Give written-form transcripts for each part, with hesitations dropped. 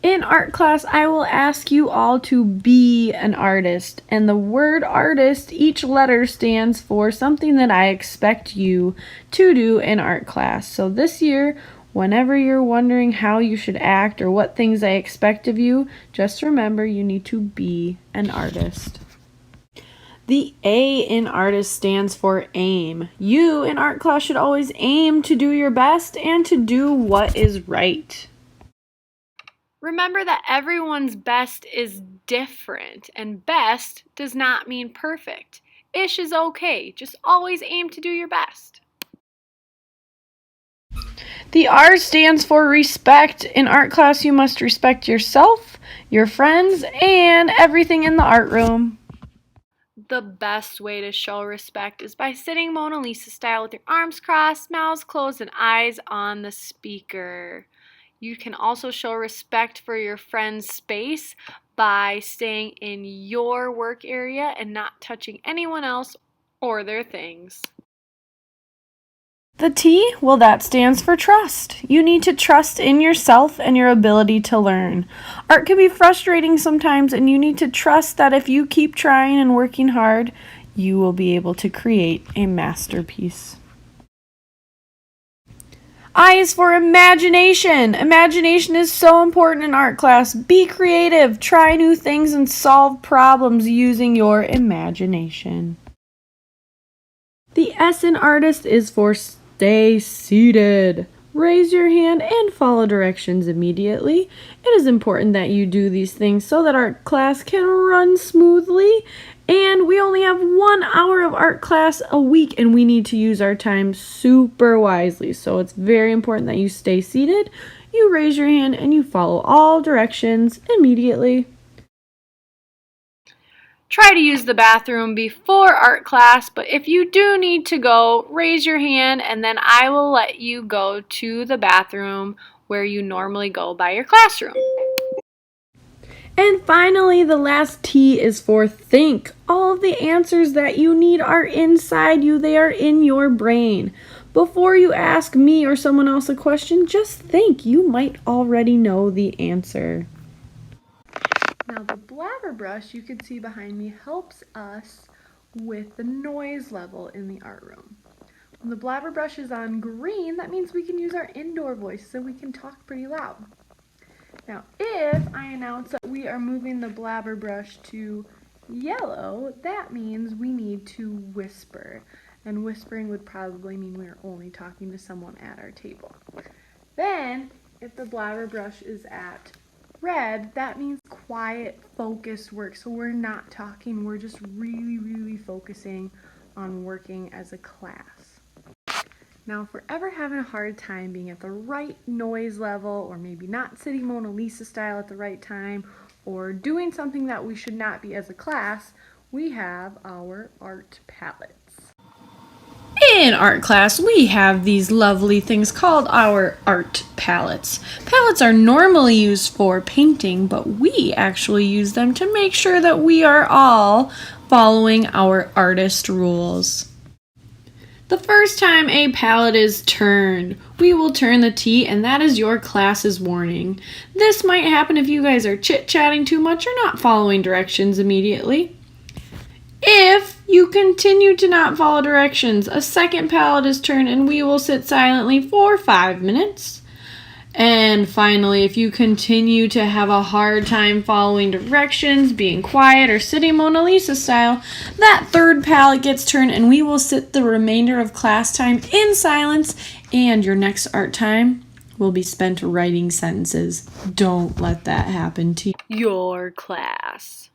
In art class, I will ask you all to be an artist. And the word artist, each letter stands for something that I expect you to do in art class. So this year, whenever you're wondering how you should act or what things I expect of you, just remember you need to be an artist. The A in artist stands for aim. You in art class should always aim to do your best and to do what is right. Remember that everyone's best is different, and best does not mean perfect. Ish is okay. Just always aim to do your best. The R stands for respect. In art class, you must respect yourself, your friends, and everything in the art room. The best way to show respect is by sitting Mona Lisa style with your arms crossed, mouths closed, and eyes on the speaker. You can also show respect for your friend's space by staying in your work area and not touching anyone else or their things. The T, well, that stands for trust. You need to trust in yourself and your ability to learn. Art can be frustrating sometimes, and you need to trust that if you keep trying and working hard, you will be able to create a masterpiece. I is for imagination. Imagination is so important in art class. Be creative, try new things, and solve problems using your imagination. The S in artist is for stay seated. Raise your hand and follow directions immediately. It is important that you do these things so that art class can run smoothly. And we only have 1 hour of art class a week, and we need to use our time super wisely. So it's very important that you stay seated, you raise your hand, and you follow all directions immediately. Try to use the bathroom before art class, but if you do need to go, raise your hand and then I will let you go to the bathroom where you normally go by your classroom. And finally, the last T is for think. All of the answers that you need are inside you, they are in your brain. Before you ask me or someone else a question, just think. You might already know the answer. Now, the blabber brush you can see behind me helps us with the noise level in the art room. When the blabber brush is on green, that means we can use our indoor voice, so we can talk pretty loud. Now, if I announce that we are moving the blabber brush to yellow, that means we need to whisper. And whispering would probably mean we are only talking to someone at our table. Then, if the blabber brush is at red, that means quiet, focused work. So we're not talking, we're just really focusing on working as a class. Now, if we're ever having a hard time being at the right noise level, or maybe not sitting Mona Lisa style at the right time, or doing something that we should not be as a class, we have our art palettes. In art class, we have these lovely things called our art palettes. Palettes are normally used for painting, but we actually use them to make sure that we are all following our artist rules. The first time a palette is turned, we will turn the T, and that is your class's warning. This might happen if you guys are chit-chatting too much or not following directions immediately. If you continue to not follow directions, a second palette is turned and we will sit silently for 5 minutes. And finally, if you continue to have a hard time following directions, being quiet, or sitting Mona Lisa style, that third palette gets turned and we will sit the remainder of class time in silence, and your next art time will be spent writing sentences. Don't let that happen to Your class.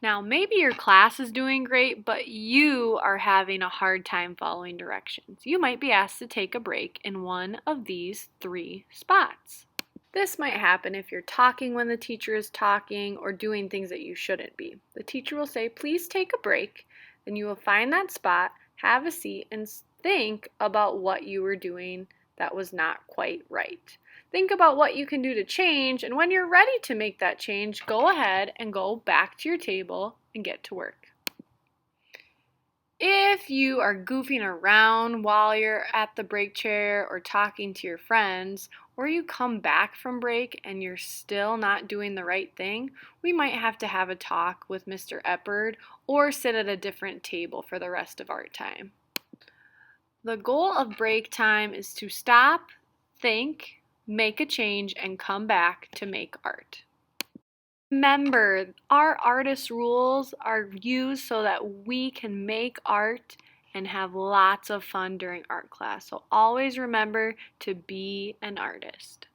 Now, maybe your class is doing great, but you are having a hard time following directions. You might be asked to take a break in one of these 3 spots. This might happen if you're talking when the teacher is talking or doing things that you shouldn't be. The teacher will say, please take a break. Then you will find that spot, have a seat, and think about what you were doing that was not quite right. Think about what you can do to change, and when you're ready to make that change, go ahead and go back to your table and get to work. If you are goofing around while you're at the break chair or talking to your friends, or you come back from break and you're still not doing the right thing, we might have to have a talk with Mr. Eppard or sit at a different table for the rest of art time. The goal of break time is to stop, think, make a change, and come back to make art. Remember, our artist rules are used so that we can make art and have lots of fun during art class. So always remember to be an artist.